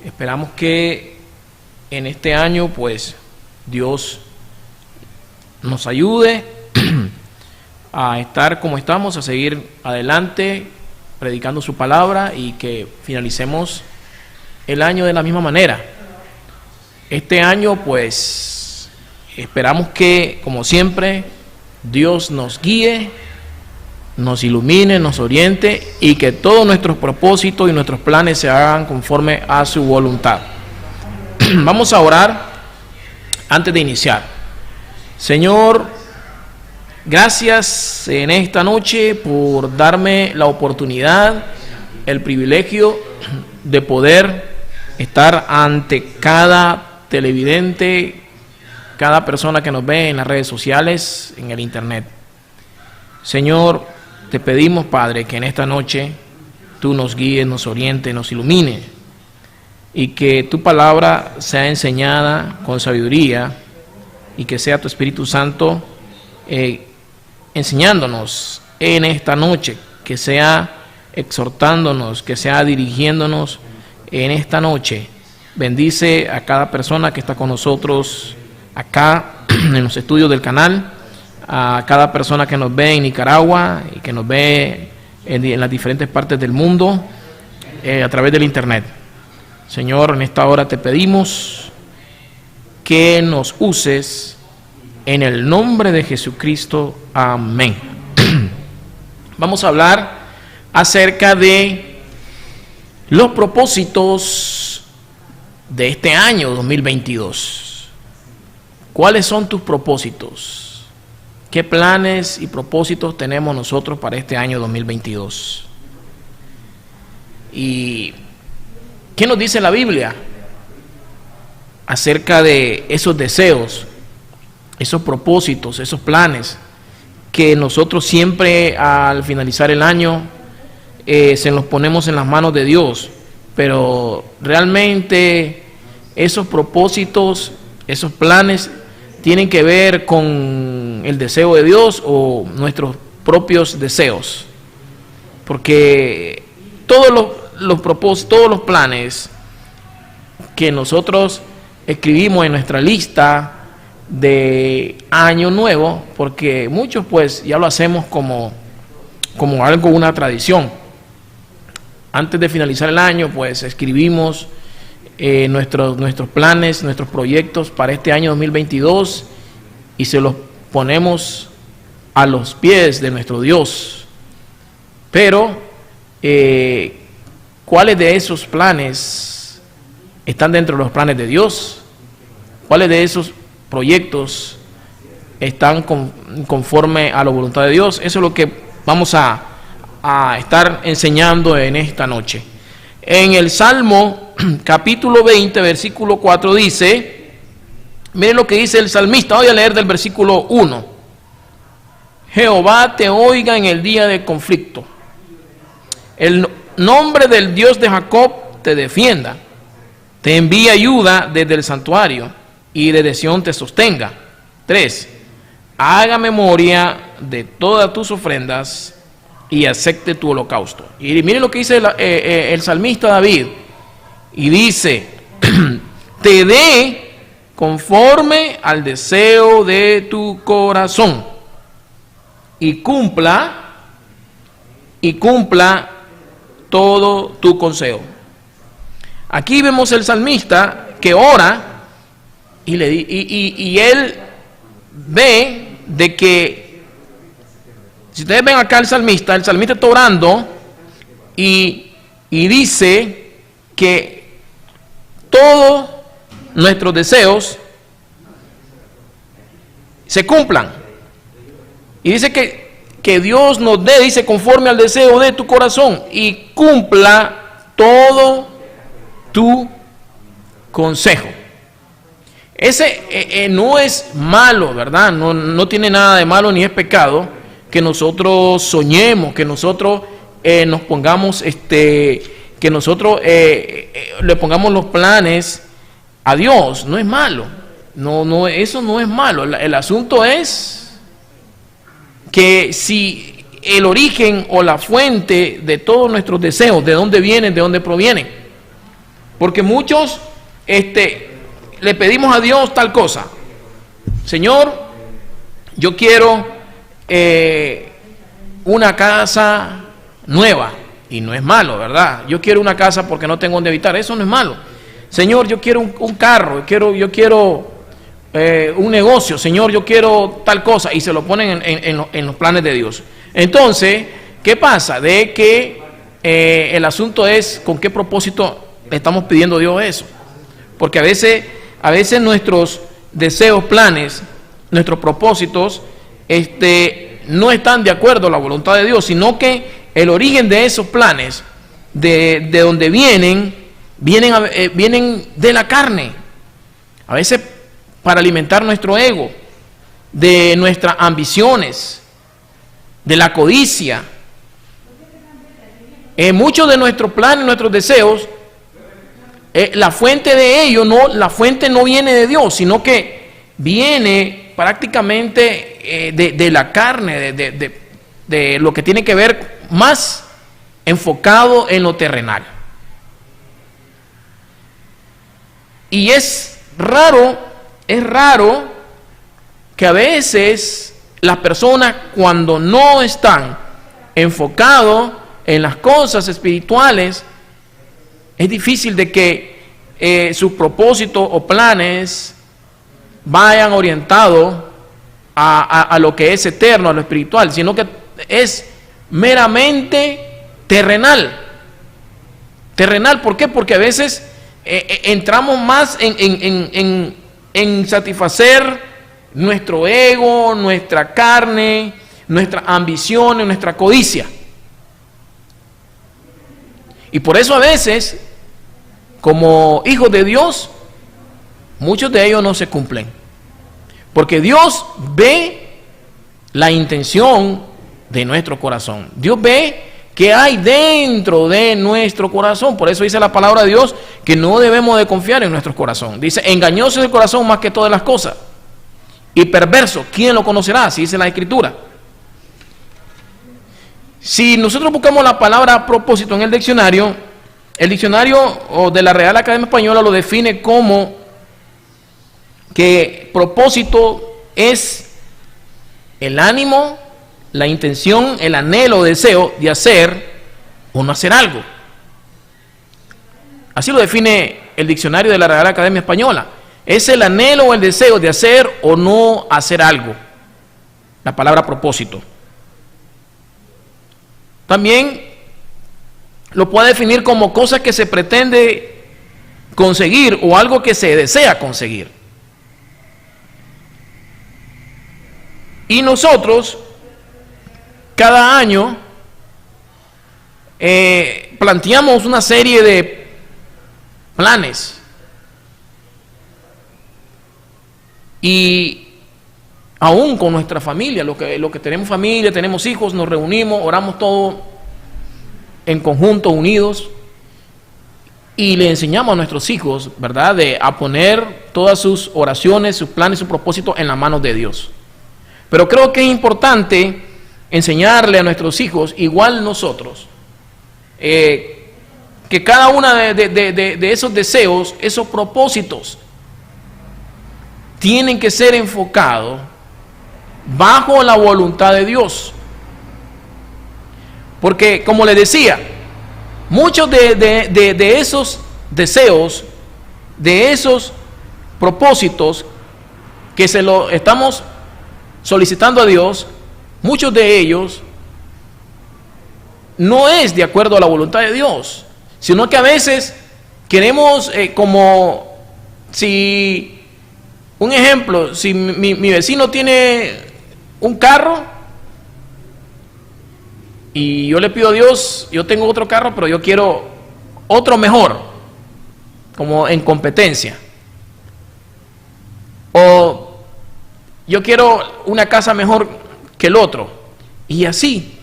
Esperamos que en este año pues Dios nos ayude a estar como estamos, a seguir adelante predicando su palabra y que finalicemos el año de la misma manera. Este año pues esperamos que, como siempre, Dios nos guíe, nos ilumine, nos oriente y que todos nuestros propósitos y nuestros planes se hagan conforme a su voluntad. Vamos a orar antes de iniciar. Señor, gracias en esta noche por darme la oportunidad, el privilegio de poder estar ante cada televidente, cada persona que nos ve en las redes sociales, en el internet. Señor, te pedimos, Padre, que en esta noche tú nos guíes, nos orientes, nos ilumines y que tu palabra sea enseñada con sabiduría y que sea tu Espíritu Santo enseñándonos en esta noche, que sea exhortándonos, que sea dirigiéndonos en esta noche. Bendice a cada persona que está con nosotros acá en los estudios del canal, a cada persona que nos ve en Nicaragua y que nos ve en las diferentes partes del mundo a través del internet. Señor, en esta hora te pedimos que nos uses en el nombre de Jesucristo. Amén. Vamos a hablar acerca de los propósitos de este año 2022. ¿Cuáles son tus propósitos? ¿Qué planes y propósitos tenemos nosotros para este año 2022? ¿Y qué nos dice la Biblia acerca de esos deseos, esos propósitos, esos planes que nosotros siempre al finalizar el año se los ponemos en las manos de Dios? Pero realmente esos propósitos, esos planes tienen que ver con el deseo de Dios o nuestros propios deseos, porque todos los propósitos, todos los planes que nosotros escribimos en nuestra lista de año nuevo, porque muchos pues ya lo hacemos como algo, una tradición. Antes de finalizar el año pues escribimos nuestros planes, nuestros proyectos para este año 2022 y se los ponemos a los pies de nuestro Dios. Pero ¿cuáles de esos planes están dentro de los planes de Dios? ¿Cuáles de esos proyectos están conforme a la voluntad de Dios? Eso es lo que vamos a estar enseñando en esta noche. En el Salmo capítulo 20, versículo 4 dice, miren lo que dice el salmista. Voy a leer del versículo 1. Jehová te oiga en el día de conflicto. El nombre del Dios de Jacob te defienda. Te envía ayuda desde el santuario y desde Sión te sostenga. 3. Haga memoria de todas tus ofrendas y acepte tu holocausto. Y miren lo que dice el salmista David. Y dice, te dé conforme al deseo de tu corazón y cumpla todo tu consejo. Aquí vemos el salmista que ora y él ve de que, si ustedes ven acá el salmista está orando y dice que todos nuestros deseos se cumplan. Y dice que Dios nos dé, dice, conforme al deseo de tu corazón y cumpla todo tu consejo. Ese no es malo, ¿verdad? No tiene nada de malo ni es pecado que nosotros soñemos, que nosotros nos pongamos, que nosotros le pongamos los planes a Dios. No es malo. No, eso no es malo. El asunto es que si el origen o la fuente de todos nuestros deseos, de dónde vienen, de dónde provienen. Porque muchos le pedimos a Dios tal cosa. Señor, yo quiero una casa nueva. Y no es malo, ¿verdad? Yo quiero una casa porque no tengo donde habitar. Eso no es malo. Señor, yo quiero un carro. Yo quiero un negocio. Señor, yo quiero tal cosa. Y se lo ponen en los planes de Dios. Entonces, ¿qué pasa? De que el asunto es con qué propósito le estamos pidiendo a Dios eso. Porque a veces nuestros deseos, planes, nuestros propósitos, no están de acuerdo a la voluntad de Dios, sino que el origen de esos planes, de donde vienen de la carne. A veces para alimentar nuestro ego, de nuestras ambiciones, de la codicia. Muchos de nuestros planes, nuestros deseos, la fuente de ellos, la fuente no viene de Dios, sino que viene prácticamente de la carne, de lo que tiene que ver más enfocado en lo terrenal. Y es raro que a veces las personas, cuando no están enfocados en las cosas espirituales, es difícil de que sus propósitos o planes vayan orientados a lo que es eterno, a lo espiritual, sino que es meramente terrenal. Terrenal, ¿por qué? Porque a veces entramos más en satisfacer nuestro ego, nuestra carne, nuestras ambiciones, nuestra codicia. Y por eso a veces, como hijos de Dios, muchos de ellos no se cumplen. Porque Dios ve la intención de nuestro corazón. Dios ve qué hay dentro de nuestro corazón. Por eso dice la palabra de Dios que no debemos de confiar en nuestro corazón. Dice, engañoso es el corazón más que todas las cosas. Y perverso, ¿quién lo conocerá? Así dice la Escritura. Si nosotros buscamos la palabra propósito en el diccionario de la Real Academia Española lo define como que propósito es el ánimo, la intención, el anhelo, deseo de hacer o no hacer algo. Así lo define el diccionario de la Real Academia Española. Es el anhelo o el deseo de hacer o no hacer algo. La palabra propósito. También lo puede definir como cosas que se pretende conseguir o algo que se desea conseguir. Y nosotros, cada año, planteamos una serie de planes. Y aún con nuestra familia, lo que tenemos familia, tenemos hijos, nos reunimos, oramos todos en conjunto, unidos, y le enseñamos a nuestros hijos, ¿verdad?, a poner todas sus oraciones, sus planes, sus propósitos en las manos de Dios. Pero creo que es importante enseñarle a nuestros hijos, igual nosotros, que cada uno de esos deseos, esos propósitos, tienen que ser enfocados bajo la voluntad de Dios. Porque, como les decía, muchos de esos deseos, de esos propósitos que se lo estamos solicitando a Dios, muchos de ellos no es de acuerdo a la voluntad de Dios, sino que a veces queremos como si... Un ejemplo, si mi vecino tiene un carro y yo le pido a Dios, yo tengo otro carro, pero yo quiero otro mejor, como en competencia. O yo quiero una casa mejor que el otro. Y así.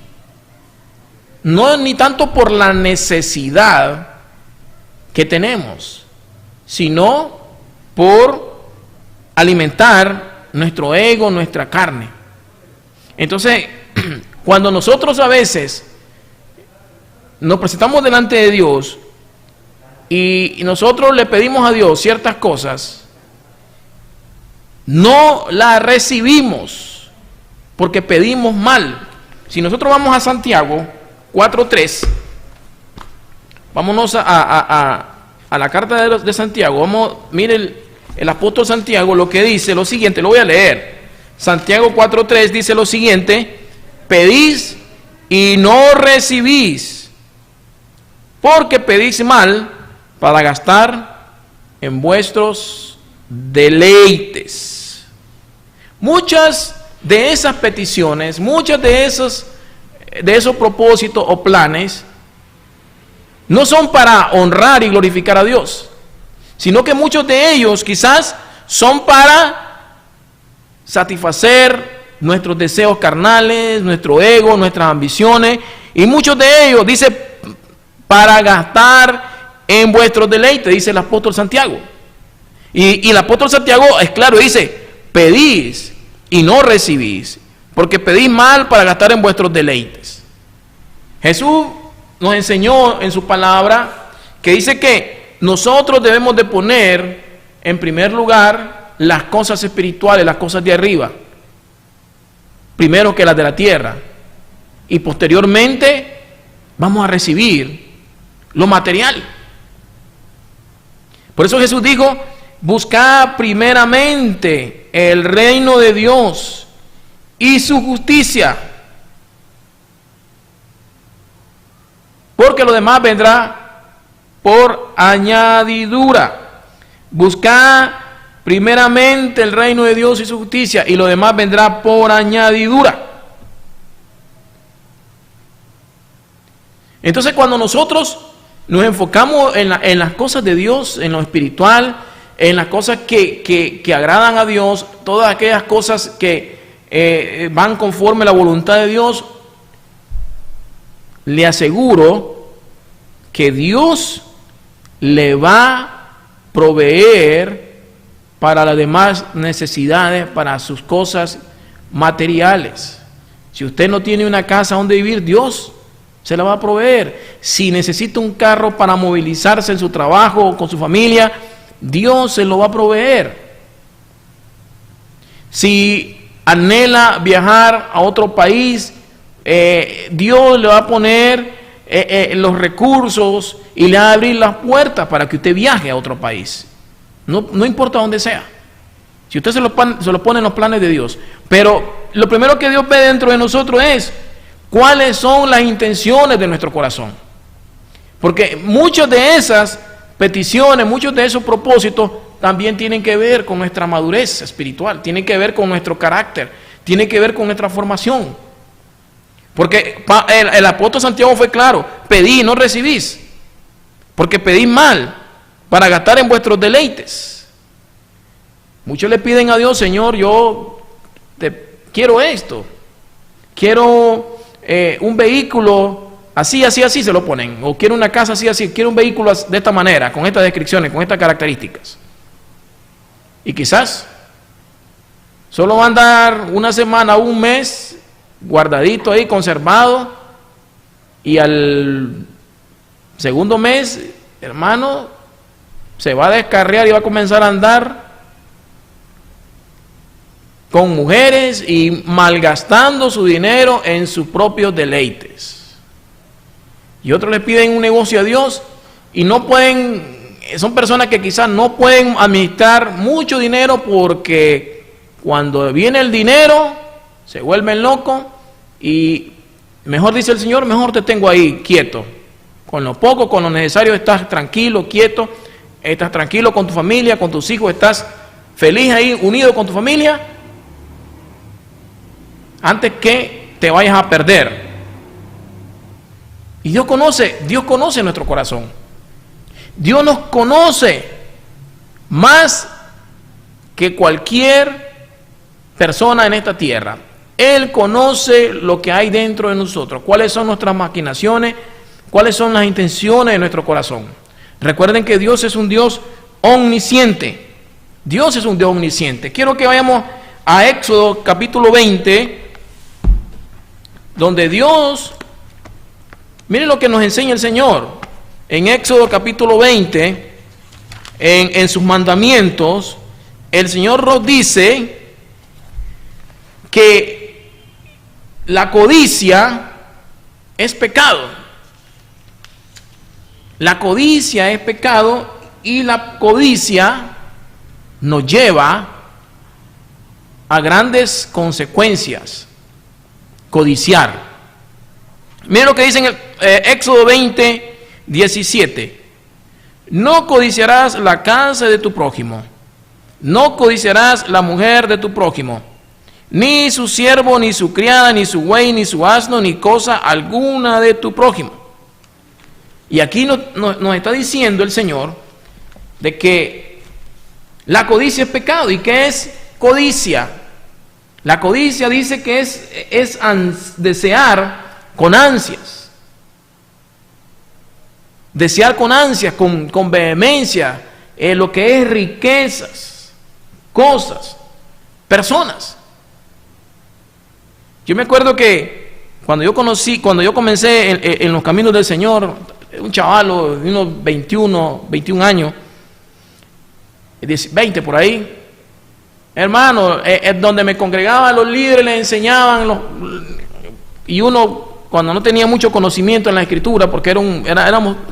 No ni tanto por la necesidad que tenemos, sino por alimentar nuestro ego, nuestra carne. Entonces, cuando nosotros a veces nos presentamos delante de Dios y nosotros le pedimos a Dios ciertas cosas, no las recibimos porque pedimos mal. Si nosotros vamos a Santiago 4:3, vámonos a la carta de Santiago, mire el apóstol Santiago lo que dice, lo siguiente, lo voy a leer. Santiago 4:3 dice lo siguiente: pedís y no recibís, porque pedís mal para gastar en vuestros deleites. Muchas de esas peticiones, muchas de esos propósitos o planes no son para honrar y glorificar a Dios, sino que muchos de ellos quizás son para satisfacer nuestros deseos carnales, nuestro ego, nuestras ambiciones, y muchos de ellos, dice, para gastar en vuestros deleites, dice el apóstol Santiago. Y el apóstol Santiago es claro, dice, pedís y no recibís, porque pedís mal para gastar en vuestros deleites. Jesús nos enseñó en su palabra que dice que nosotros debemos de poner en primer lugar las cosas espirituales, las cosas de arriba, primero que las de la tierra, y posteriormente vamos a recibir lo material. Por eso Jesús dijo: buscad primeramente el reino de Dios y su justicia, porque lo demás vendrá por añadidura. Buscad primeramente el reino de Dios y su justicia, y lo demás vendrá por añadidura. Entonces, cuando nosotros nos enfocamos en las cosas de Dios, en lo espiritual, en las cosas que agradan a Dios, todas aquellas cosas que van conforme a la voluntad de Dios, le aseguro que Dios le va a proveer para las demás necesidades, para sus cosas materiales. Si usted no tiene una casa donde vivir, Dios se la va a proveer. Si necesita un carro para movilizarse en su trabajo o con su familia, Dios se lo va a proveer. Si anhela viajar a otro país, Dios le va a poner los recursos y le va a abrir las puertas para que usted viaje a otro país. No importa dónde sea. Si usted se lo pone en los planes de Dios. Pero lo primero que Dios ve dentro de nosotros es cuáles son las intenciones de nuestro corazón. Porque muchas de esas peticiones, muchos de esos propósitos también tienen que ver con nuestra madurez espiritual, tienen que ver con nuestro carácter, tienen que ver con nuestra formación. Porque el apóstol Santiago fue claro: pedí y no recibís, porque pedís mal para gastar en vuestros deleites. Muchos le piden a Dios: Señor, yo quiero esto, quiero un vehículo así, se lo ponen, o quiero una casa así, quiero un vehículo de esta manera, con estas descripciones, con estas características. Y quizás solo va a andar una semana, un mes, guardadito ahí, conservado, y al segundo mes, hermano, se va a descarriar y va a comenzar a andar con mujeres y malgastando su dinero en sus propios deleites. Y otros le piden un negocio a Dios y no pueden, son personas que quizás no pueden administrar mucho dinero, porque cuando viene el dinero se vuelven locos y mejor, dice el Señor, mejor te tengo ahí quieto. Con lo poco, con lo necesario, estás tranquilo, quieto, estás tranquilo con tu familia, con tus hijos, estás feliz ahí, unido con tu familia, antes que te vayas a perder. Y Dios conoce nuestro corazón. Dios nos conoce más que cualquier persona en esta tierra. Él conoce lo que hay dentro de nosotros, cuáles son nuestras maquinaciones, cuáles son las intenciones de nuestro corazón. Recuerden que Dios es un Dios omnisciente. Dios es un Dios omnisciente. Quiero que vayamos a Éxodo capítulo 20, donde Dios, miren lo que nos enseña el Señor. en Éxodo capítulo 20, en sus mandamientos, el Señor nos dice que la codicia es pecado. La codicia es pecado y la codicia nos lleva a grandes consecuencias. Codiciar. Miren lo que dice en el Éxodo 20, 17. No codiciarás la casa de tu prójimo, no codiciarás la mujer de tu prójimo, ni su siervo, ni su criada, ni su buey, ni su asno, ni cosa alguna de tu prójimo. Y aquí nos está diciendo el Señor de que la codicia es pecado. ¿Y qué es codicia? La codicia dice que es desear con ansias. Desear con ansias, con vehemencia, lo que es riquezas, cosas, personas. Yo me acuerdo que cuando yo comencé en los caminos del Señor, un chavalo de unos 21 años, 20 por ahí, hermano, donde me congregaban los líderes, les enseñaban, y uno cuando no tenía mucho conocimiento en la Escritura, porque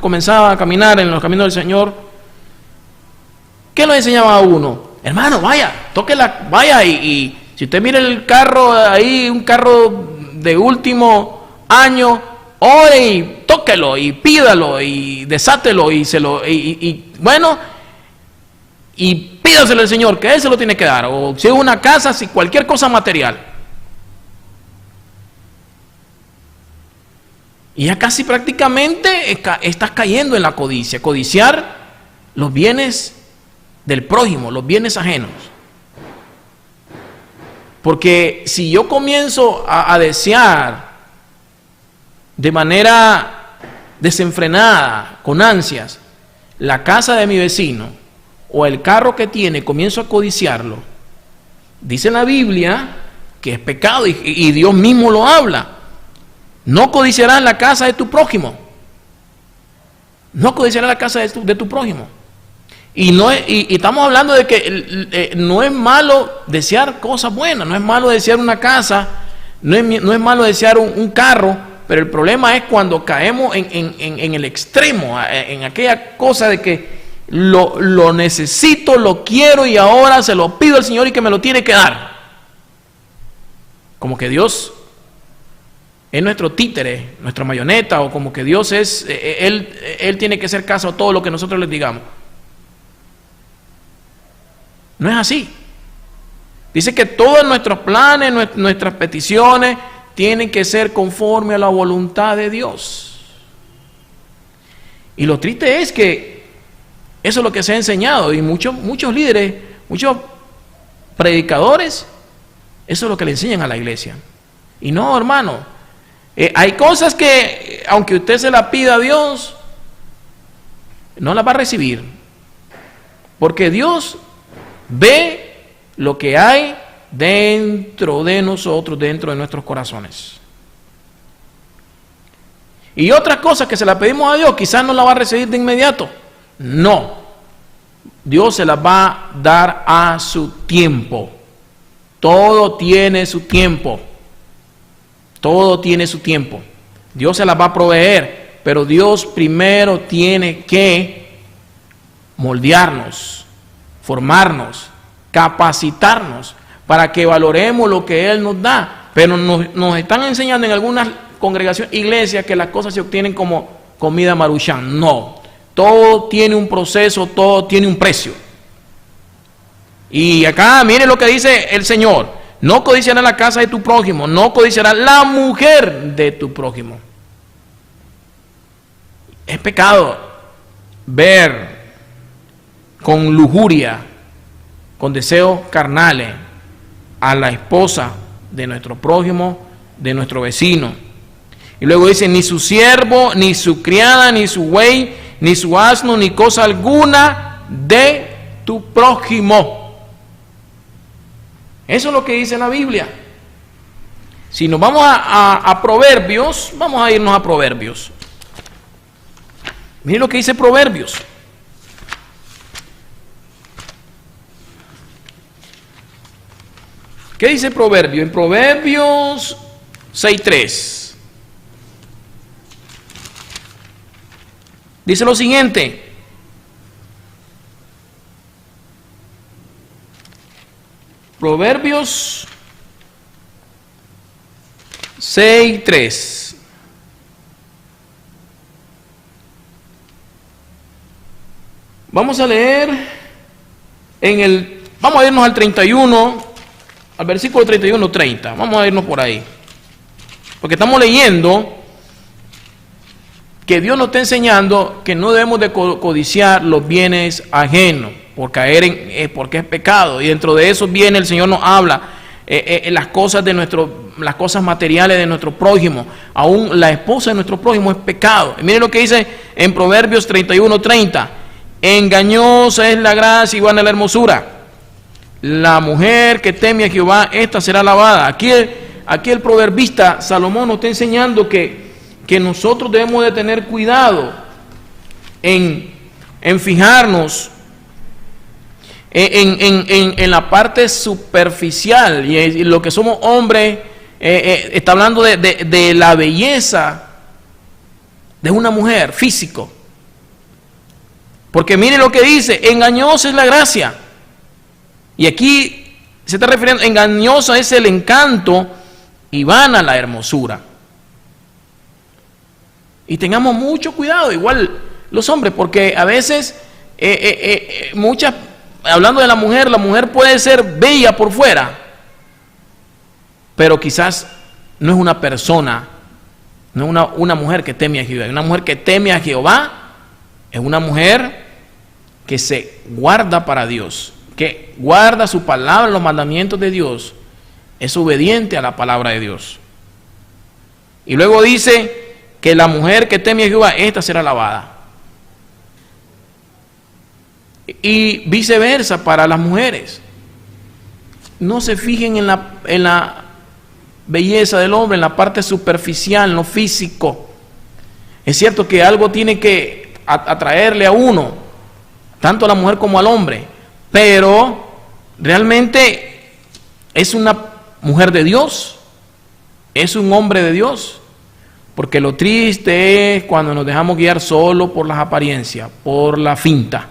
comenzaba a caminar en los caminos del Señor, ¿qué nos enseñaba a uno? Hermano, vaya, tóquela, vaya, y si usted mira el carro ahí, un carro de último año, ore y tóquelo, y pídalo, y desátelo, y bueno, y pídaselo al Señor, que Él se lo tiene que dar, o si es una casa, si cualquier cosa material. Y ya casi prácticamente estás cayendo en la codicia. Codiciar los bienes del prójimo, los bienes ajenos. Porque si yo comienzo a desear de manera desenfrenada, con ansias, la casa de mi vecino o el carro que tiene, comienzo a codiciarlo, dice la Biblia que es pecado y Dios mismo lo habla. No codiciarás la casa de tu prójimo. No codiciarás la casa de tu prójimo. Y estamos hablando de que no es malo desear cosas buenas, no es malo desear una casa, no es malo desear un carro, pero el problema es cuando caemos en el extremo, en aquella cosa de que lo necesito, lo quiero y ahora se lo pido al Señor y que me lo tiene que dar. Como que Dios es nuestro títere, nuestra marioneta, o como que Dios Él tiene que hacer caso a todo lo que nosotros les digamos. No es así. Dice que todos nuestros planes, nuestras peticiones tienen que ser conforme a la voluntad de Dios. Y lo triste es que eso es lo que se ha enseñado, y muchos líderes, muchos predicadores, eso es lo que le enseñan a la iglesia. Y no, hermano. Hay cosas que, aunque usted se las pida a Dios, no las va a recibir. Porque Dios ve lo que hay dentro de nosotros, dentro de nuestros corazones. Y otras cosas que se las pedimos a Dios, quizás no las va a recibir de inmediato. No. Dios se las va a dar a su tiempo. Todo tiene su tiempo. Todo tiene su tiempo. Dios se las va a proveer, pero Dios primero tiene que moldearnos, formarnos, capacitarnos para que valoremos lo que Él nos da. Pero nos están enseñando en algunas congregaciones, iglesias, que las cosas se obtienen como comida maruchan. No, todo tiene un proceso, todo tiene un precio. Y acá miren lo que dice el Señor: no codiciarás la casa de tu prójimo, no codiciarás la mujer de tu prójimo. Es pecado ver con lujuria, con deseos carnales, a la esposa de nuestro prójimo, de nuestro vecino. Y luego dice: ni su siervo, ni su criada, ni su buey, ni su asno, ni cosa alguna de tu prójimo. Eso es lo que dice la Biblia. Si nos vamos a Proverbios, vamos a irnos a Proverbios. Miren lo que dice Proverbios. ¿Qué dice Proverbios? En Proverbios 6:3 dice lo siguiente: Proverbios 6:3. Vamos a leer vamos a irnos al 31, al versículo 31-30. Vamos a irnos por ahí. Porque estamos leyendo que Dios nos está enseñando que no debemos de codiciar los bienes ajenos por caer porque es pecado. Y dentro de eso viene el Señor nos habla las cosas las cosas materiales de nuestro prójimo. Aún la esposa de nuestro prójimo es pecado. Y miren lo que dice en Proverbios 31:30. Engañosa es la gracia y vana la hermosura. La mujer que teme a Jehová, esta será alabada. Aquí el proverbista Salomón nos está enseñando que nosotros debemos de tener cuidado en fijarnos en la parte superficial y lo que somos hombres. Está hablando de la belleza de una mujer, físico. Porque mire lo que dice: engañosa es la gracia. Y aquí se está refiriendo, engañosa es el encanto y vana la hermosura. Y tengamos mucho cuidado, igual los hombres, porque a veces, hablando de la mujer puede ser bella por fuera, pero quizás no es una persona, no es una mujer que teme a Jehová. Una mujer que teme a Jehová es una mujer que se guarda para Dios, que guarda su palabra, los mandamientos de Dios, es obediente a la palabra de Dios. Y luego dice que la mujer que teme a Jehová, esta será alabada. Y viceversa para las mujeres. No se fijen en la belleza del hombre, en la parte superficial, en lo físico. Es cierto que algo tiene que atraerle a uno, tanto a la mujer como al hombre, pero realmente es una mujer de Dios, es un hombre de Dios, porque lo triste es cuando nos dejamos guiar solo por las apariencias, por la finta.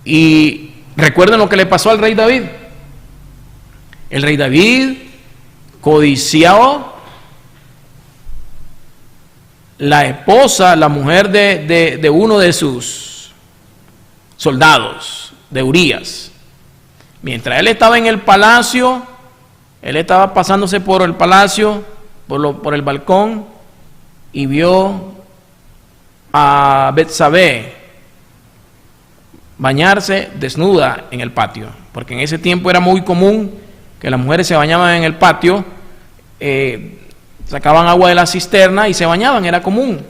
Y recuerden lo que le pasó al rey David. El rey David codiciaba la esposa, la mujer de uno de sus soldados, de Urías. Mientras él estaba en el palacio, él estaba pasándose por el palacio, por el balcón, y vio a Betsabé bañarse desnuda en el patio, porque en ese tiempo era muy común que las mujeres se bañaban en el patio, sacaban agua de la cisterna y se bañaban, era común.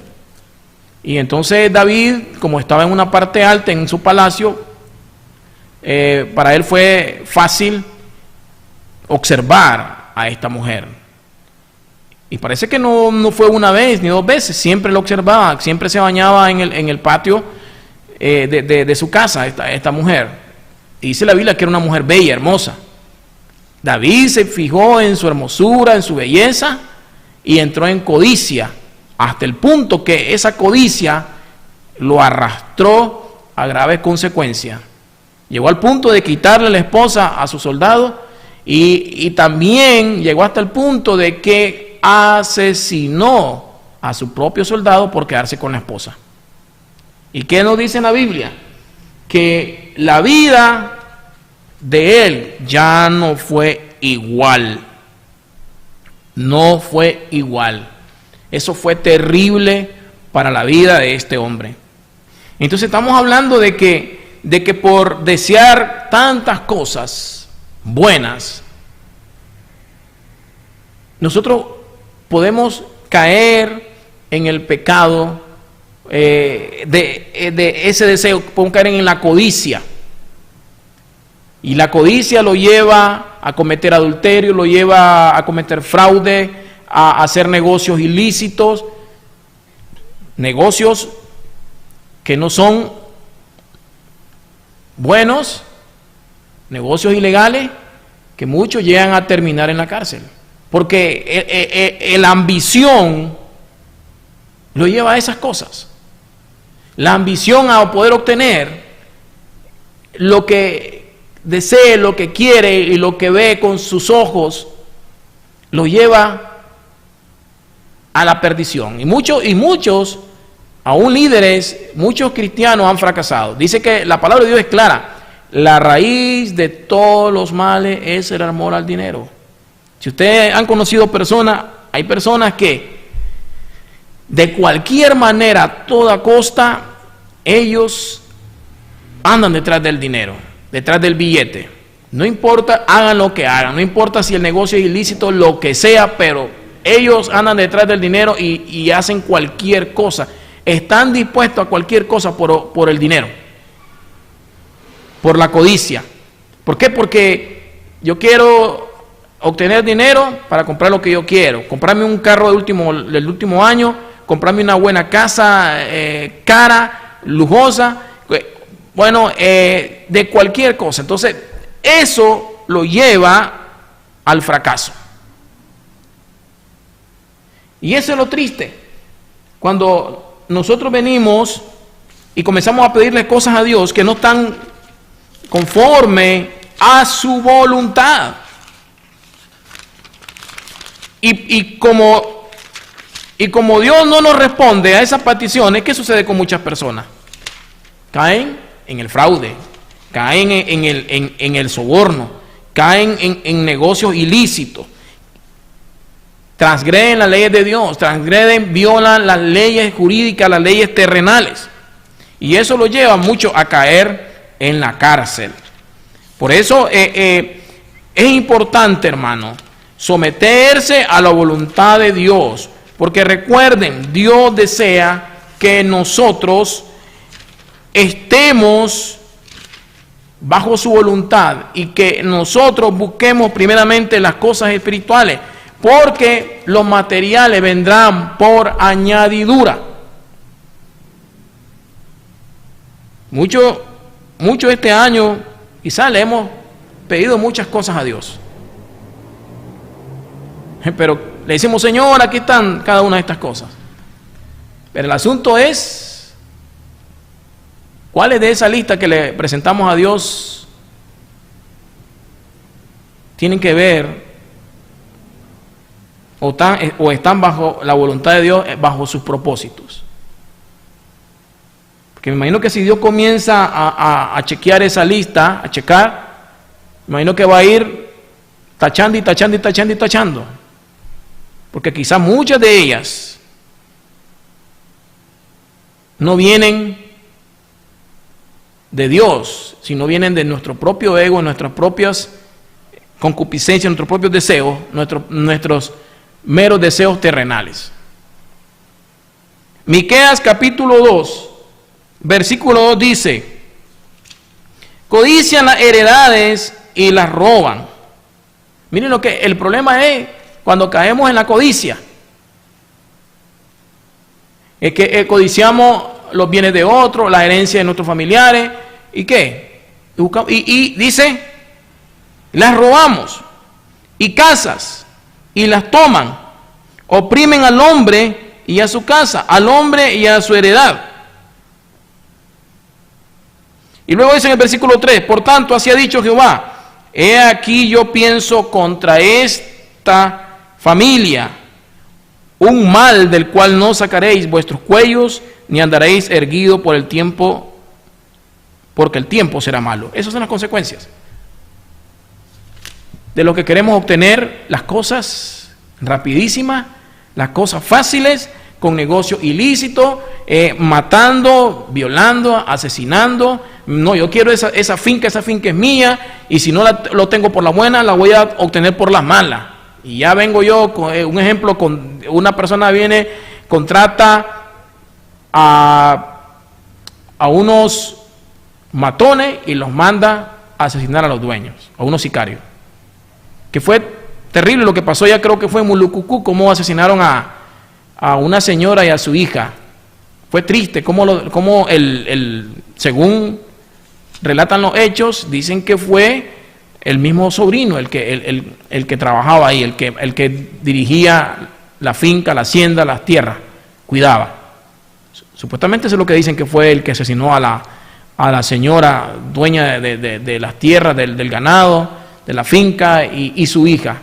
Y entonces David, como estaba en una parte alta en su palacio, para él fue fácil observar a esta mujer. Y parece que no fue una vez ni dos veces, siempre lo observaba, siempre se bañaba en el patio de su casa esta mujer. Y dice la Biblia que era una mujer bella, hermosa. David se fijó en su hermosura, en su belleza, y entró en codicia, hasta el punto que esa codicia lo arrastró a graves consecuencias. Llegó al punto de quitarle la esposa a su soldado, y también llegó hasta el punto de que asesinó a su propio soldado por quedarse con la esposa. ¿Y qué nos dice en la Biblia? Que la vida de él ya no fue igual. No fue igual. Eso fue terrible para la vida de este hombre. Entonces estamos hablando de que por desear tantas cosas buenas, nosotros podemos caer en el pecado de ese deseo, podemos caer en la codicia. Y la codicia lo lleva a cometer adulterio, lo lleva a cometer fraude, a hacer negocios ilícitos. negocios que no son buenos, negocios ilegales, que muchos llegan a terminar en la cárcel. Porque la ambición lo lleva a esas cosas. La ambición a poder obtener lo que desee, lo que quiere y lo que ve con sus ojos, lo lleva a la perdición. Y muchos, aún líderes, muchos cristianos han fracasado. Dice que la palabra de Dios es clara. La raíz de todos los males es el amor al dinero. Si ustedes han conocido personas, hay personas que de cualquier manera, a toda costa, ellos andan detrás del dinero, detrás del billete. No importa, hagan lo que hagan, no importa si el negocio es ilícito, lo que sea, pero ellos andan detrás del dinero y hacen cualquier cosa. Están dispuestos a cualquier cosa por el dinero, por la codicia. ¿Por qué? Porque yo quiero obtener dinero para comprar lo que yo quiero, comprarme un carro del último año, comprarme una buena casa cara, lujosa, bueno, de cualquier cosa. Entonces, eso lo lleva al fracaso. Y eso es lo triste. Cuando nosotros venimos y comenzamos a pedirle cosas a Dios que no están conforme a su voluntad. Y como Dios no nos responde a esas peticiones, ¿qué sucede con muchas personas? Caen en el fraude, caen en el soborno, caen en negocios ilícitos, transgreden las leyes de Dios, violan las leyes jurídicas, las leyes terrenales. Y eso lo lleva mucho a caer en la cárcel. Por eso es importante, hermano, someterse a la voluntad de Dios. Porque recuerden, Dios desea que nosotros estemos bajo su voluntad y que nosotros busquemos primeramente las cosas espirituales, porque los materiales vendrán por añadidura. Mucho este año quizás le hemos pedido muchas cosas a Dios, pero le decimos: Señor, aquí están cada una de estas cosas. Pero el asunto es, ¿cuáles de esa lista que le presentamos a Dios tienen que ver o están bajo la voluntad de Dios, bajo sus propósitos? Porque me imagino que si Dios comienza a chequear esa lista, a checar, me imagino que va a ir tachando y tachando y tachando y tachando. Porque quizás muchas de ellas no vienen de Dios, sino vienen de nuestro propio ego, nuestras propias concupiscencias, nuestros propios deseos, nuestros meros deseos terrenales. Miqueas capítulo 2, versículo 2 dice: codician las heredades y las roban. Miren lo que el problema es cuando caemos en la codicia. Es que codiciamos los bienes de otros, la herencia de nuestros familiares. ¿Y qué? Y dice, las robamos. Y casas, y las toman. Oprimen al hombre y a su casa, al hombre y a su heredad. Y luego dice en el versículo 3, por tanto, así ha dicho Jehová: he aquí yo pienso contra esta familia un mal del cual no sacaréis vuestros cuellos, ni andaréis erguido por el tiempo, porque el tiempo será malo. Esas son las consecuencias de lo que queremos obtener, las cosas rapidísimas, las cosas fáciles, con negocio ilícito, matando, violando, asesinando. No, yo quiero esa finca es mía, y si no lo tengo por la buena, la voy a obtener por las malas. Y ya vengo yo con un ejemplo: con una persona viene, contrata a unos matones y los manda a asesinar a los dueños, a unos sicarios. Que fue terrible lo que pasó, ya creo que fue en Mulucucú, cómo asesinaron a una señora y a su hija. Fue triste como según relatan los hechos, dicen que fue el mismo sobrino el que trabajaba ahí, el que dirigía la finca, la hacienda, las tierras, cuidaba. Supuestamente eso es lo que dicen, que fue el que asesinó a la señora dueña de las tierras, del ganado, de la finca y su hija.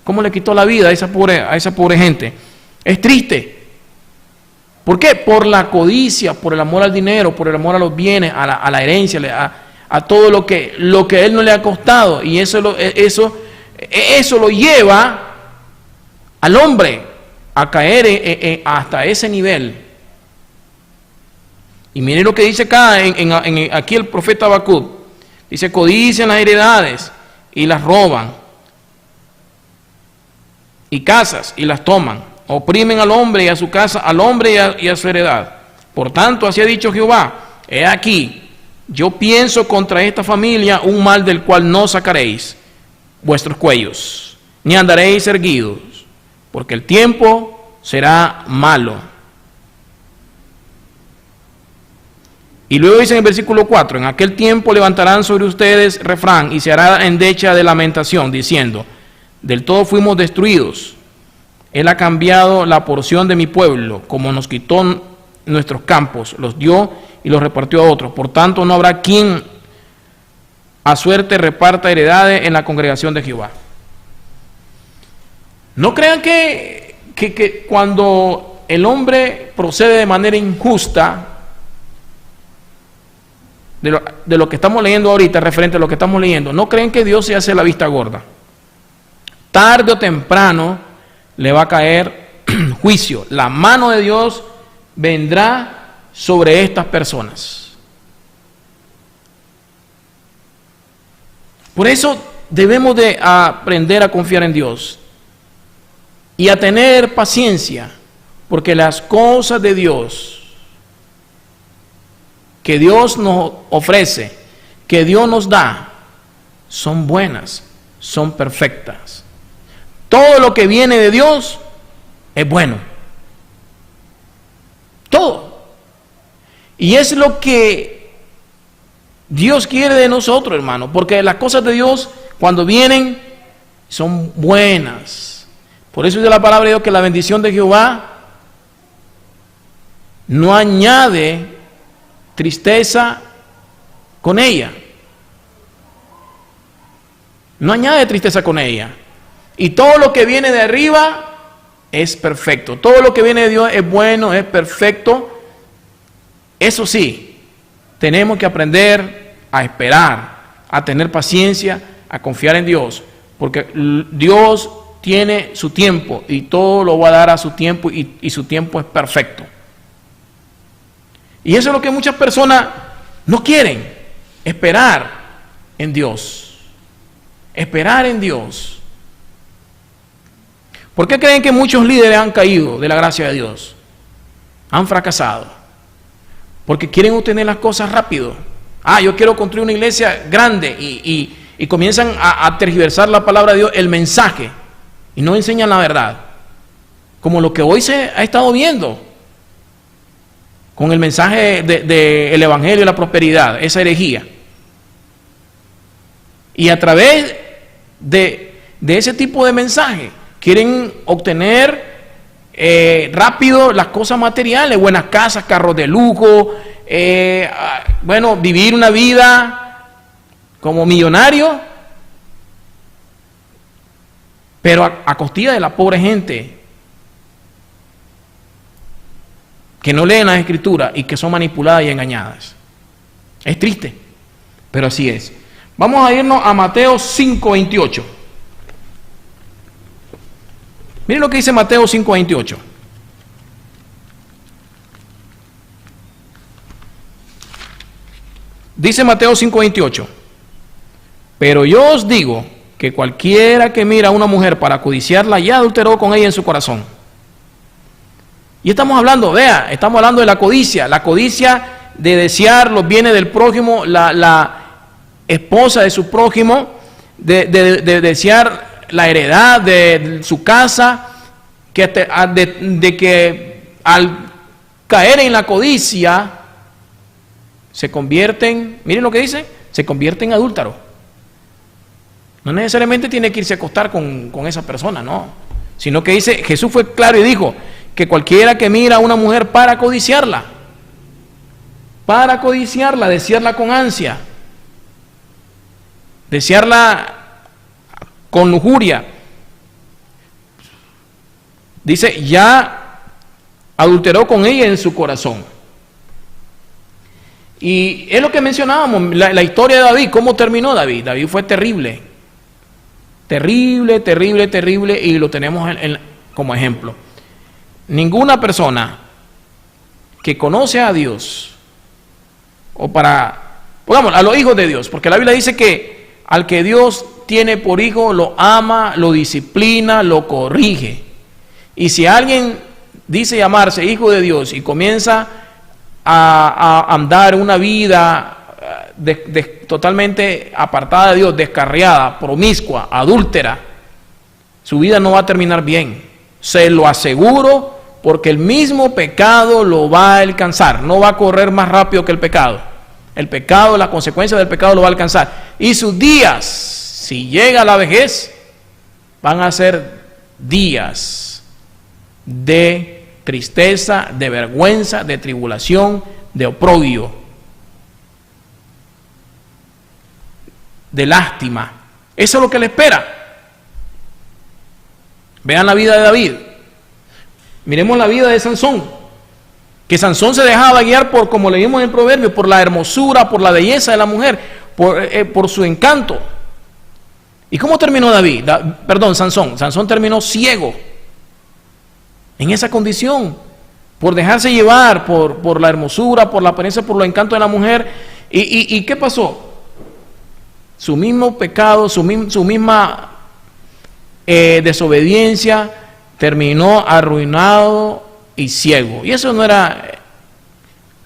¿Cómo le quitó la vida a esa pobre gente? Es triste. ¿Por qué? Por la codicia, por el amor al dinero, por el amor a los bienes, a la herencia, a todo lo que a él no le ha costado. Y eso lo lleva al hombre a caer hasta ese nivel. Y miren lo que dice acá, aquí el profeta Habacuc. Dice: codician las heredades y las roban, y casas y las toman. Oprimen al hombre y a su casa, al hombre y a su heredad. Por tanto, así ha dicho Jehová: he aquí, yo pienso contra esta familia un mal del cual no sacaréis vuestros cuellos, ni andaréis erguidos, porque el tiempo será malo. Y luego dice en el versículo 4: en aquel tiempo levantarán sobre ustedes refrán, y se hará endecha de lamentación, diciendo: del todo fuimos destruidos. Él ha cambiado la porción de mi pueblo, como nos quitó nuestros campos, los dio y los repartió a otros. Por tanto, no habrá quien a suerte reparta heredades en la congregación de Jehová. No crean que cuando el hombre procede de manera injusta, de lo que estamos leyendo ahorita, referente a lo que estamos leyendo, no creen que Dios se hace la vista gorda. Tarde o temprano le va a caer juicio. La mano de Dios vendrá sobre estas personas. Por eso debemos de aprender a confiar en Dios y a tener paciencia, porque las cosas de Dios que Dios nos ofrece, que Dios nos da, son buenas, son perfectas. Todo lo que viene de Dios es bueno. Todo. Y es lo que Dios quiere de nosotros, hermano, porque las cosas de Dios, cuando vienen, son buenas. Por eso dice la palabra de Dios que la bendición de Jehová no añade tristeza con ella. No añade tristeza con ella. Y todo lo que viene de arriba es perfecto. Todo lo que viene de Dios es bueno, es perfecto. Eso sí, tenemos que aprender a esperar, a tener paciencia, a confiar en Dios. Porque Dios tiene su tiempo y todo lo va a dar a su tiempo, y su tiempo es perfecto. Y eso es lo que muchas personas no quieren, esperar en Dios. Esperar en Dios. ¿Por qué creen que muchos líderes han caído de la gracia de Dios? Han fracasado. Porque quieren obtener las cosas rápido. Yo quiero construir una iglesia grande y comienzan a tergiversar la palabra de Dios, el mensaje, y no enseñan la verdad. Como lo que hoy se ha estado viendo con el mensaje del evangelio de la prosperidad, esa herejía. Y a través de ese tipo de mensaje quieren obtener rápido las cosas materiales, buenas casas, carros de lujo, vivir una vida como millonario, pero a costilla de la pobre gente que no leen las escrituras y que son manipuladas y engañadas. Es triste, pero así es. Vamos a irnos a Mateo 5:28. Miren lo que dice Mateo 5:28. Dice Mateo 5:28: pero yo os digo que cualquiera que mira a una mujer para codiciarla, ya adulteró con ella en su corazón. Y estamos hablando de la codicia de desear los bienes del prójimo, la esposa de su prójimo, de desear la heredad de su casa, de que al caer en la codicia, se convierten, miren lo que dice, se convierten en adúlteros. No necesariamente tiene que irse a acostar con esa persona, no. Sino que dice, Jesús fue claro y dijo que cualquiera que mira a una mujer para codiciarla, desearla con ansia, desearla con lujuria, dice, ya adulteró con ella en su corazón. Y es lo que mencionábamos, la historia de David. ¿Cómo terminó David? David fue terrible, y lo tenemos como ejemplo. Ninguna persona que conoce a Dios, pongamos, a los hijos de Dios, porque la Biblia dice que al que Dios tiene por hijo, lo ama, lo disciplina, lo corrige. Y si alguien dice llamarse hijo de Dios y comienza a andar una vida totalmente apartada de Dios, descarriada, promiscua, adúltera, su vida no va a terminar bien. Se lo aseguro, porque el mismo pecado lo va a alcanzar. No va a correr más rápido que el pecado. El pecado, la consecuencia del pecado lo va a alcanzar. Y sus días, si llega a la vejez, van a ser días de tristeza, de vergüenza, de tribulación, de oprobio, de lástima. Eso es lo que le espera. Vean la vida de David. Miremos la vida de Sansón. Que Sansón se dejaba guiar por, como leímos en el proverbio, por la hermosura, por la belleza de la mujer, por su encanto. ¿Y cómo terminó David? Sansón. Sansón terminó ciego. En esa condición, por dejarse llevar por la hermosura, por la apariencia, por los encantos de la mujer. ¿Y qué pasó? Su mismo pecado, su misma desobediencia, terminó arruinado y ciego. Y eso no era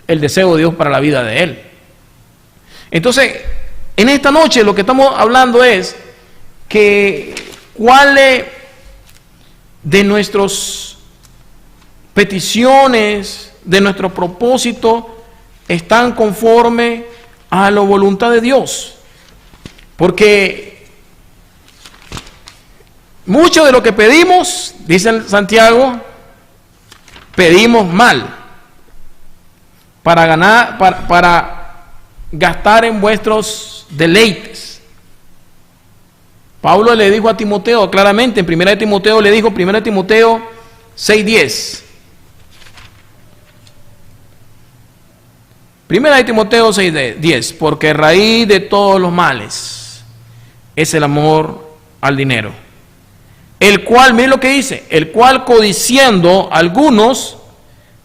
el deseo de Dios para la vida de él. Entonces, en esta noche lo que estamos hablando es que cuáles de nuestras peticiones, de nuestro propósito, están conforme a la voluntad de Dios. Porque mucho de lo que pedimos, dice Santiago, pedimos mal para gastar en vuestros deleites. Pablo le dijo a Timoteo claramente, en 1 Timoteo le dijo, 1 Timoteo 6:10. 1 Timoteo 6:10, porque raíz de todos los males es el amor al dinero, el cual, miren lo que dice, el cual codiciando algunos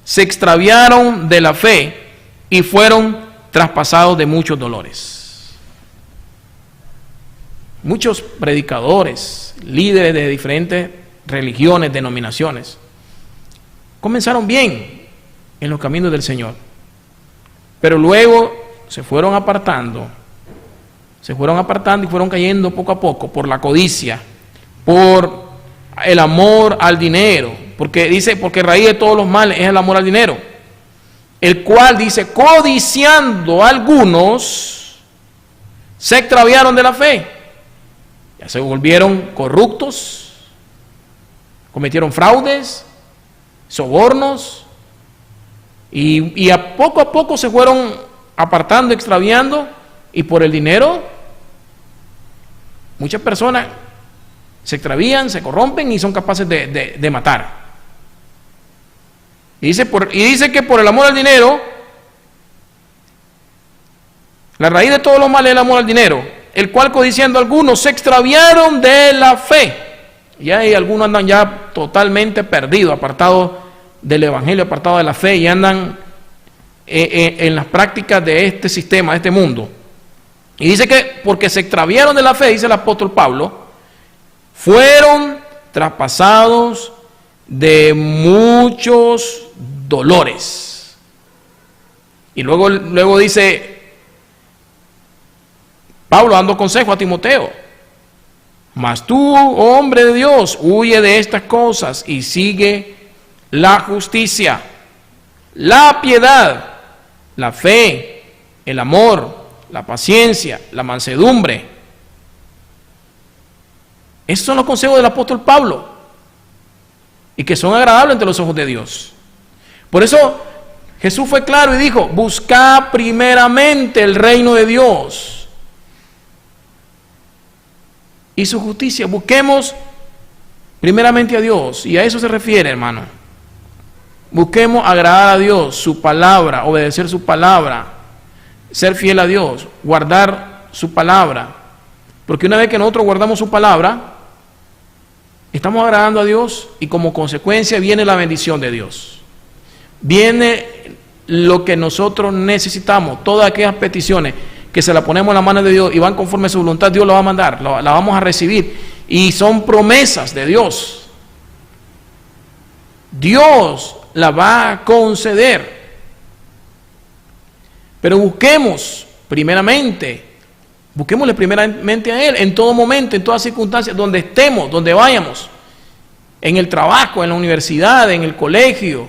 se extraviaron de la fe y fueron traspasados de muchos dolores. Muchos predicadores, líderes de diferentes religiones, denominaciones, comenzaron bien en los caminos del Señor, pero luego se fueron apartando y fueron cayendo poco a poco por la codicia, por el amor al dinero, porque dice, porque raíz de todos los males es el amor al dinero, el cual dice, codiciando algunos se extraviaron de la fe, ya se volvieron corruptos, cometieron fraudes, sobornos, y a poco se fueron apartando, extraviando, y por el dinero muchas personas se extravían, se corrompen y son capaces de matar. Y dice que por el amor al dinero, la raíz de todos los males es el amor al dinero, el cual codiciando algunos se extraviaron de la fe. Y hay algunos andan ya totalmente perdidos, apartados del evangelio, apartados de la fe, y andan en las prácticas de este sistema, de este mundo. Y dice que porque se extraviaron de la fe, dice el apóstol Pablo, fueron traspasados de muchos dolores. Y luego dice Pablo dando consejo a Timoteo: mas tú, oh hombre de Dios, huye de estas cosas y sigue la justicia, la piedad, la fe, el amor, la paciencia, la mansedumbre. Esos son los consejos del apóstol Pablo y que son agradables ante los ojos de Dios. Por eso Jesús fue claro y dijo: buscad primeramente el reino de Dios y su justicia. Busquemos primeramente a Dios, y a eso se refiere, hermano. Busquemos agradar a Dios, su palabra, obedecer su palabra, ser fiel a Dios, guardar su palabra. Porque una vez que nosotros guardamos su palabra, estamos agradando a Dios, y como consecuencia viene la bendición de Dios. Viene lo que nosotros necesitamos, todas aquellas peticiones que se las ponemos en la mano de Dios y van conforme a su voluntad, Dios la va a mandar, la vamos a recibir, y son promesas de Dios. Dios la va a conceder. Pero busquémosle primeramente a Él en todo momento, en todas circunstancias, donde estemos, donde vayamos, en el trabajo, en la universidad, en el colegio,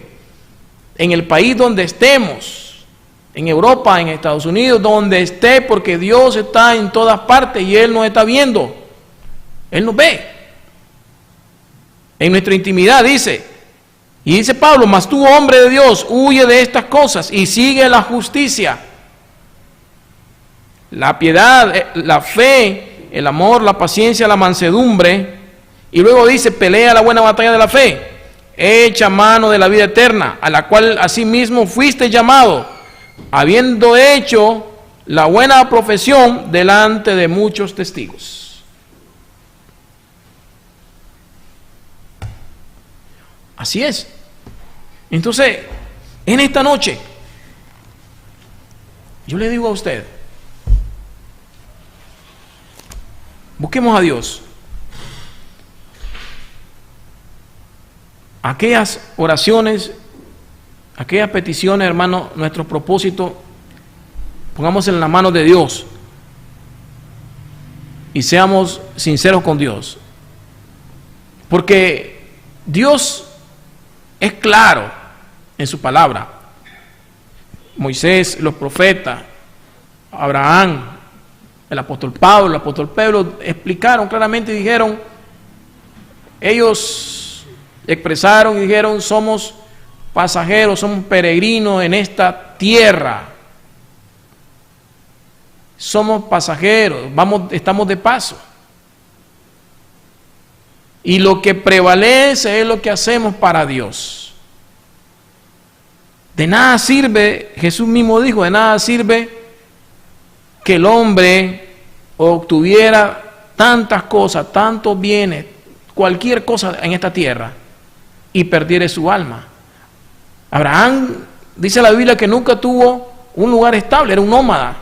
en el país donde estemos, en Europa, en Estados Unidos, donde esté, porque Dios está en todas partes y Él nos está viendo, Él nos ve. En nuestra intimidad dice, y dice Pablo: mas tú, hombre de Dios, huye de estas cosas y sigue la justicia, la piedad, la fe, el amor, la paciencia, la mansedumbre. Y luego dice: pelea la buena batalla de la fe, echa mano de la vida eterna, a la cual asimismo fuiste llamado, habiendo hecho la buena profesión delante de muchos testigos. Así es. Entonces, en esta noche, yo le digo a usted, busquemos a Dios. Aquellas oraciones, aquellas peticiones, hermano, nuestros propósitos, pongamos en la mano de Dios y seamos sinceros con Dios. Porque Dios es claro en su palabra. Moisés, los profetas, Abraham, el apóstol Pedro explicaron claramente y dijeron, ellos expresaron y dijeron: somos pasajeros, somos peregrinos en esta tierra. Somos pasajeros, estamos de paso. Y lo que prevalece es lo que hacemos para Dios. De nada sirve, Jesús mismo dijo, de nada sirve que el hombre obtuviera tantas cosas, tantos bienes, cualquier cosa en esta tierra, y perdiere su alma. Abraham, dice la Biblia, que nunca tuvo un lugar estable, era un nómada.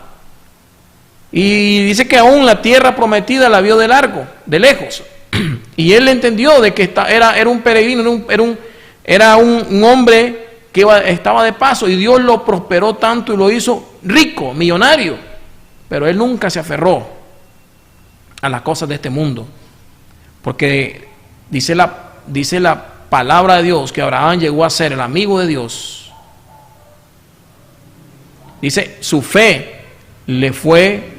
Y dice que aún la tierra prometida la vio de lejos. Y él entendió de que era un peregrino, era un hombre que estaba de paso, y Dios lo prosperó tanto y lo hizo rico, millonario. Pero él nunca se aferró a las cosas de este mundo, porque dice la palabra de Dios que Abraham llegó a ser el amigo de Dios. Dice, su fe le fue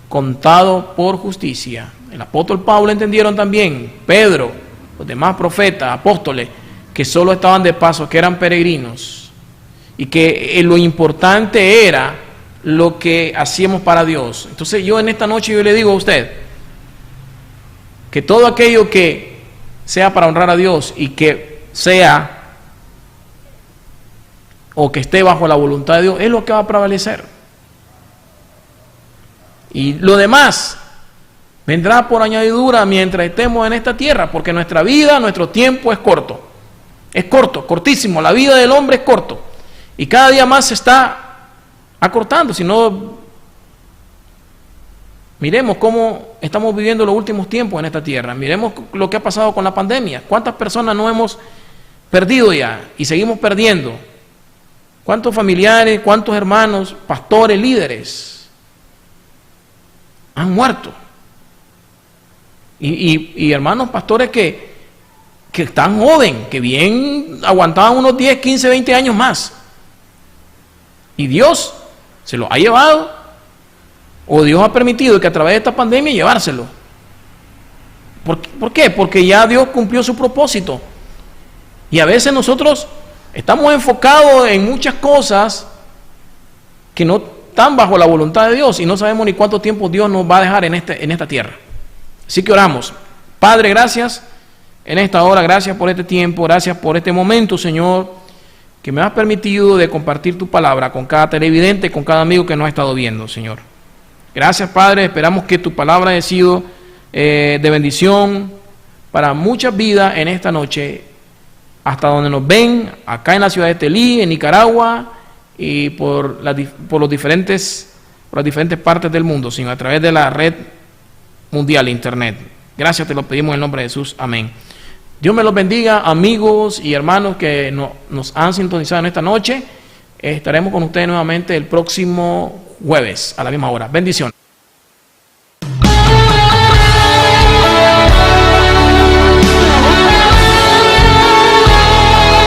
contado por justicia. El apóstol Pablo entendieron también, Pedro, los demás profetas, apóstoles, que solo estaban de paso, que eran peregrinos, y que lo importante era lo que hacíamos para Dios. Entonces yo en esta noche yo le digo a usted que todo aquello que sea para honrar a Dios y que sea o que esté bajo la voluntad de Dios es lo que va a prevalecer. Y lo demás vendrá por añadidura mientras estemos en esta tierra, porque nuestra vida, nuestro tiempo es corto. Es corto, cortísimo. La vida del hombre es corto. Y cada día más se está acortando. Si no, miremos cómo estamos viviendo los últimos tiempos en esta tierra. Miremos lo que ha pasado con la pandemia. ¿Cuántas personas no hemos perdido ya y seguimos perdiendo? ¿Cuántos familiares, cuántos hermanos, pastores, líderes han muerto? Y hermanos pastores que están jóvenes, que bien aguantaban unos 10, 15, 20 años más, Y Dios se lo ha llevado, o Dios ha permitido que a través de esta pandemia llevárselo. ¿Por qué? Porque ya Dios cumplió su propósito. Y a veces nosotros estamos enfocados en muchas cosas que no están bajo la voluntad de Dios y no sabemos ni cuánto tiempo Dios nos va a dejar en esta tierra. Así que oramos. Padre, gracias en esta hora, gracias por este tiempo, gracias por este momento, Señor, que me has permitido de compartir tu palabra con cada televidente, con cada amigo que nos ha estado viendo, Señor. Gracias, Padre, esperamos que tu palabra haya sido de bendición para muchas vidas en esta noche, hasta donde nos ven, acá en la ciudad de Estelí, en Nicaragua, y por las diferentes partes del mundo, Señor, a través de la red mundial de Internet. Gracias, te lo pedimos en el nombre de Jesús. Amén. Dios me los bendiga, amigos y hermanos que nos han sintonizado en esta noche. Estaremos con ustedes nuevamente el próximo jueves a la misma hora. Bendiciones.